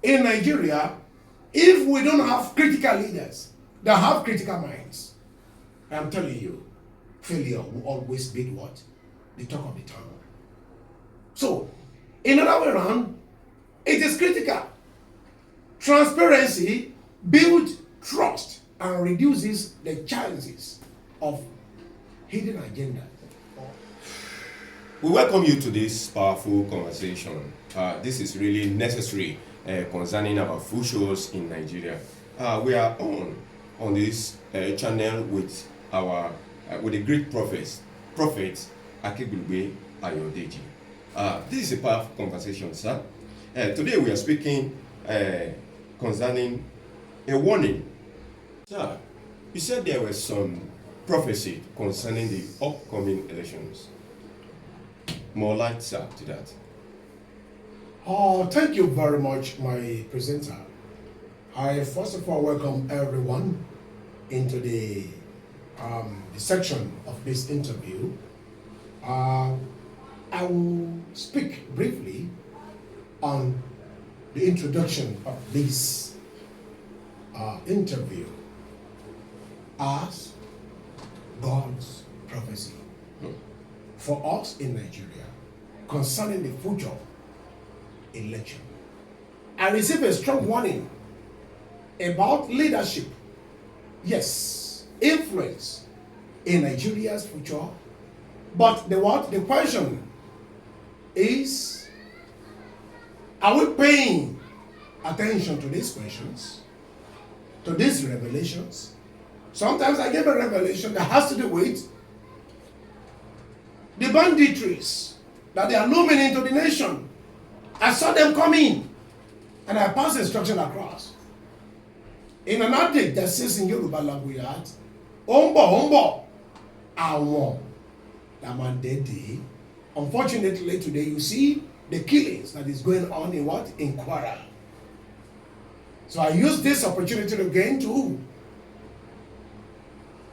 in Nigeria, if we don't have critical leaders that have critical minds, I'm telling you, failure will always be what? The talk of the town. So, in other way around, it is critical. Transparency builds trust and reduces the chances of hidden agendas. We welcome you to this powerful conversation. This is really necessary concerning our futures in Nigeria. We are on this channel with with the great prophet Akegulbe Ayodeji. This is a powerful conversation, sir. Today we are speaking concerning a warning. Sir, you said there was some prophecy concerning the upcoming elections. More light, sir, to that. Oh, thank you very much, my presenter. I first of all welcome everyone into the section of this interview. I will speak briefly on the introduction of this interview as God's prophecy for us in Nigeria concerning the future election. I received a strong warning about leadership, yes, influence in Nigeria's future, but the question is, are we paying attention to these questions, to these revelations? Sometimes I give a revelation that has to do with the banditries that they are looming into the nation. I saw them coming, and I passed instruction across. In an adage that says in Yoruba language, Ombo, Awon, Lamandede. Unfortunately, today you see the killings that is going on in what? In Kwara. So I use this opportunity again to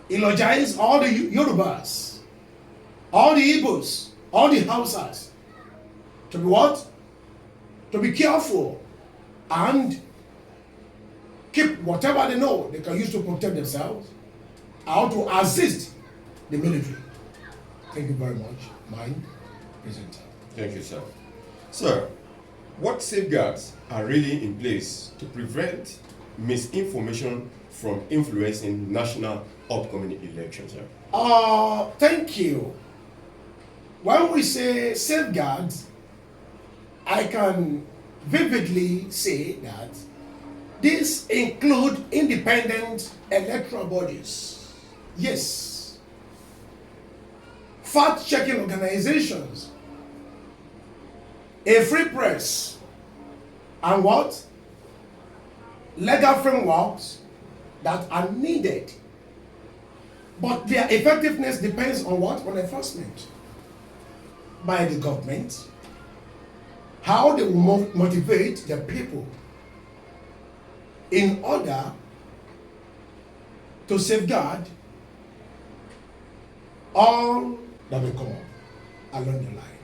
eulogize all the Yorubas, all the Igbos, all the Hausas, to be what? To be careful and keep whatever they know they can use to protect themselves, how to assist the military. Thank you very much, my presenter. Thank you, sir. Sir, what safeguards are really in place to prevent misinformation from influencing national upcoming elections, sir? Thank you. When we say safeguards, I can vividly say that these include independent electoral bodies. Yes. Fact-checking organizations, a free press, and what? Legal frameworks that are needed. But their effectiveness depends on what? On enforcement by the government, how they will motivate the people in order to safeguard all that will come up along the line.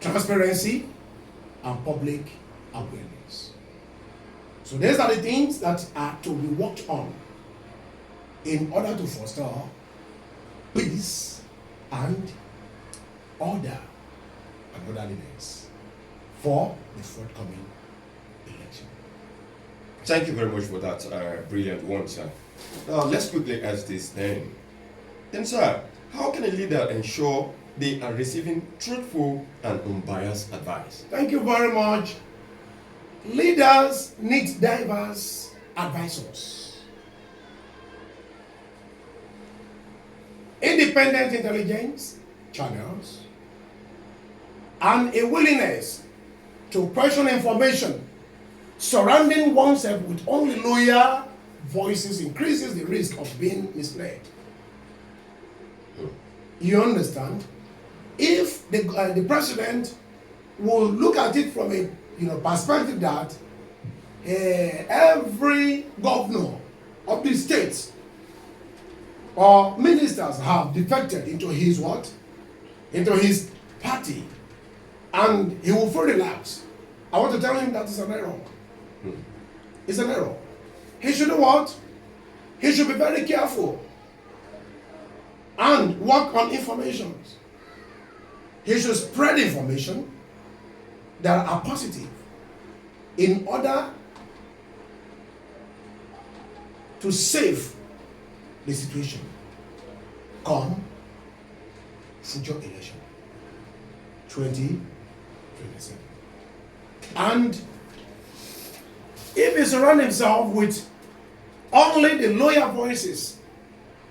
Transparency and public awareness. So these are the things that are to be worked on in order to foster peace and order and orderliness for the forthcoming election. Thank you very much for that brilliant one, sir. Now, let's quickly ask this then. Then, sir, how can a leader ensure they are receiving truthful and unbiased advice? Thank you very much. Leaders need diverse advisors, independent intelligence channels, and a willingness to question information surrounding oneself with only loyal voices increases the risk of being misled. You understand? If the president will look at it from a perspective that every governor of the states or ministers have defected into his what? Into his party, and he will feel relaxed. I want to tell him that is an error. It's an error. He should do what? He should be very careful and work on information. He should spread information that are positive in order to save the situation come future election 2027. And if he surrounds himself with only the loyal voices,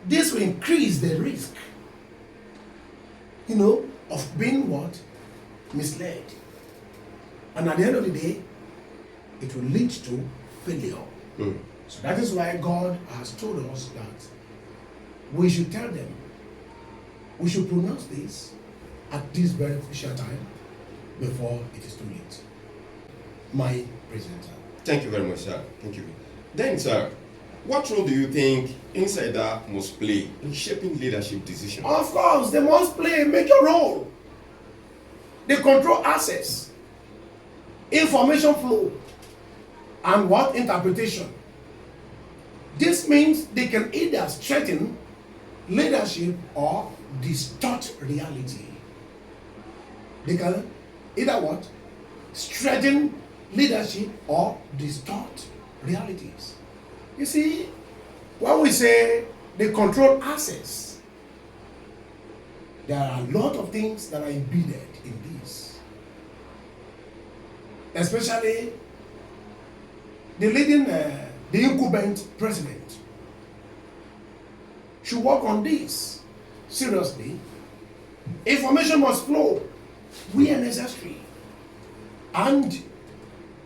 this will increase the risk, of being what? Misled. And at the end of the day, it will lead to failure. So that is why God has told us that we should tell them, we should pronounce this at this very crucial time before it is too late. My presenter. Thank you very much, sir. Thank you. Then, sir, what role do you think insider must play in shaping leadership decisions? Of course, they must play a major role. They control access, information flow, and what? Interpretation. This means they can either strengthen leadership or distort reality. They can either what? Strengthen leadership or distort realities. You see, when we say they control access, there are a lot of things that are embedded in this. Especially the incumbent president should work on this seriously. Information must flow where necessary. And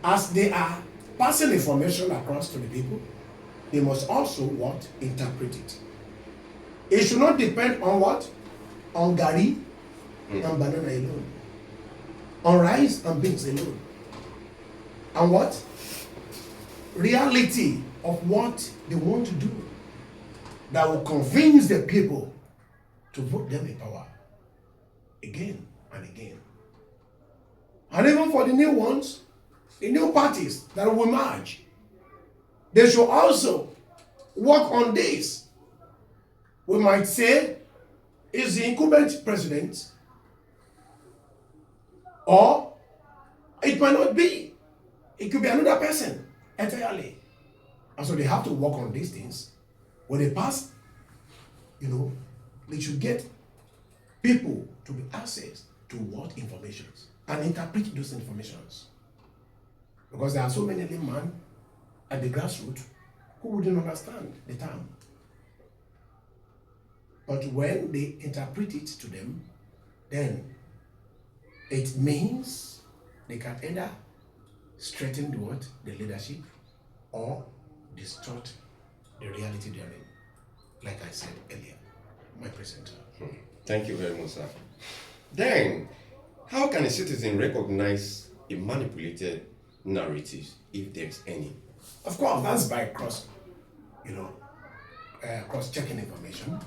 as they are passing information across to the people, they must also what? Interpret it. It should not depend on what? On gari and banana alone. On rice and beans alone. And what? Reality of what they want to do that will convince the people to vote them in power again and again. And even for the new ones, the new parties that will emerge, they should also work on this. We might say, is the incumbent president, or it might not be. It could be another person entirely. And so they have to work on these things. When they pass, they should get people to be access to what informations and interpret those informations. Because there are so many laymen at the grassroots who wouldn't understand the term. But when they interpret it to them, then it means they can either straighten the leadership or distort the reality therein. Like I said earlier, my presenter. Thank you very much, sir. Then, how can a citizen recognize a manipulated narrative, if there's any? Of course, that's by cross-checking information.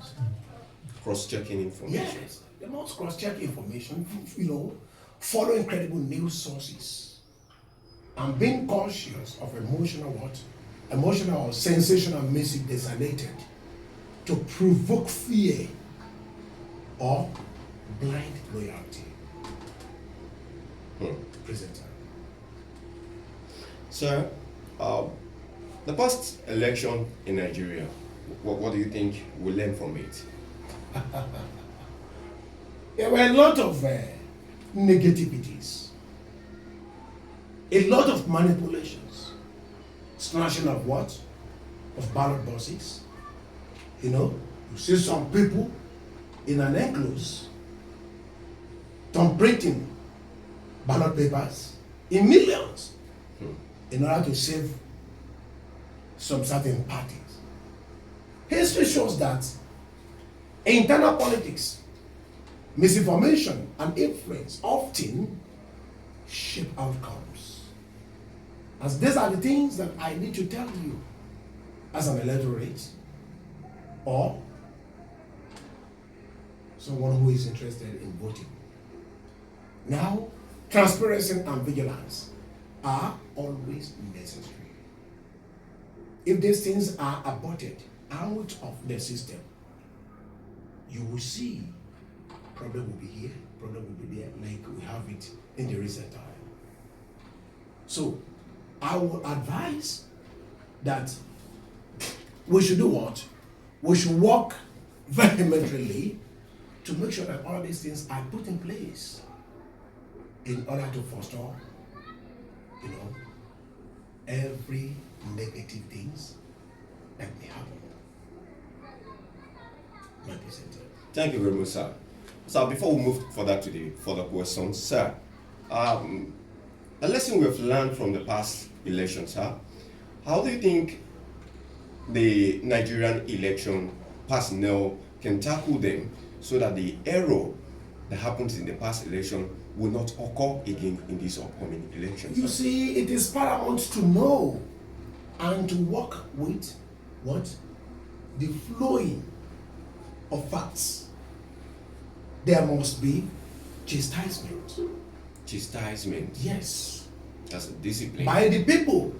Cross-checking information. Yes, they must cross-check information, following credible news sources, and being cautious of emotional or sensational message designated to provoke fear or blind loyalty. Presenter. Sir, the past election in Nigeria, what do you think we'll learn from it? There were a lot of negativities, a lot of manipulations, snatching of what? Of ballot boxes. You see some people in an enclosure printing ballot papers in millions in order to save some certain parties. History shows that internal politics, misinformation, and influence often shape outcomes. As these are the things that I need to tell you as an electorate or someone who is interested in voting. Now, transparency and vigilance are always necessary. If these things are aborted out of the system, you will see problem will be here, problem will be there, like we have it in the recent time. So I will advise that we should do what? We should work vehemently to make sure that all these things are put in place in order to forestall, every negative things that may happen. Thank you very much, sir. So before we move further to the further questions, sir, a lesson we have learned from the past elections, sir. How do you think the Nigerian election personnel can tackle them so that the error that happens in the past election will not occur again in this upcoming election? You see, it is paramount to know and to work with what? The flowing of facts. There must be chastisement. Chastisement. Yes. That's a discipline. By the people.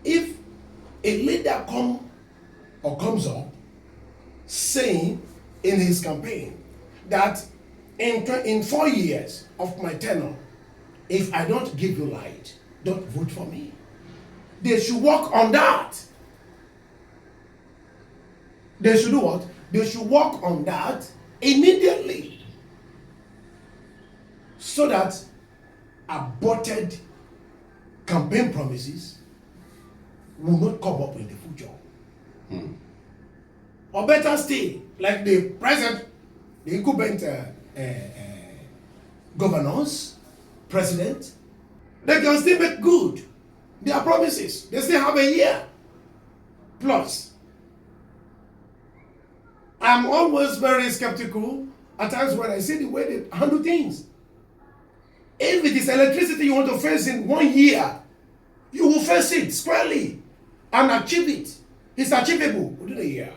If a leader comes up saying in his campaign that in 4 years of my tenure, if I don't give you light, don't vote for me. They should work on that. They should do what? They should work on that immediately, so that aborted campaign promises will not come up in the future. Or better still, like the present, the incumbent governors, president, they can still make good their promises. They still have a year plus. I'm always very skeptical at times when I see the way they handle things. If it is electricity you want to face in 1 year, you will face it squarely and achieve it. It's achievable within a year.